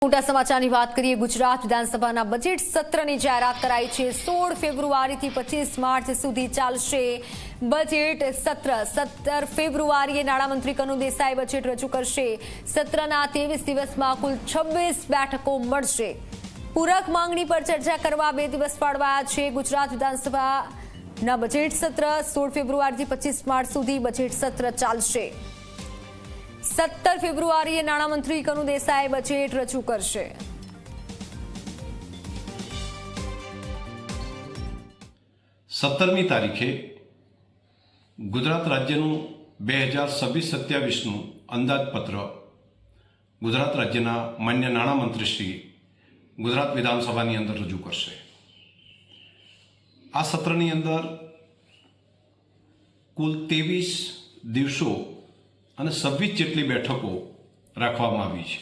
મોટા સમાચારની વાત કરીએ। ગુજરાત વિધાનસભાના બજેટ સત્રની જાહેરાત કરાઈ છે। 16 ફેબ્રુઆરીથી 25 માર્ચ સુધી ચાલશે બજેટ સત્ર। 17 ફેબ્રુઆરીએ નાણામંત્રી કનુ દેસાઈ બજેટ રજૂ કરશે। સત્રના 23 દિવસમાં કુલ 26 બેઠકો મળશે। પૂરક માંગણી પર ચર્ચા કરવા 2 દિવસ ફાળવાયા છે। ગુજરાત વિધાનસભાના બજેટ સત્ર 16 ફેબ્રુઆરીથી 25 માર્ચ સુધી બજેટ સત્ર ચાલશે। 17 ફેબ્રુઆરીએ નાણામંત્રી કનુ દેસાઈ બજેટ રજૂ કરશે। 17મી તારીખે ગુજરાત રાજ્યનું 2026-27નું અંદાજપત્ર ગુજરાત રાજ્યના માન્ય નાણામંત્રી શ્રી ગુજરાત વિધાનસભાની અંદર રજૂ કરશે। આ સત્રની અંદર કુલ 23 દિવસો અને 26 જેટલી બેઠકો રાખવામાં આવી છે।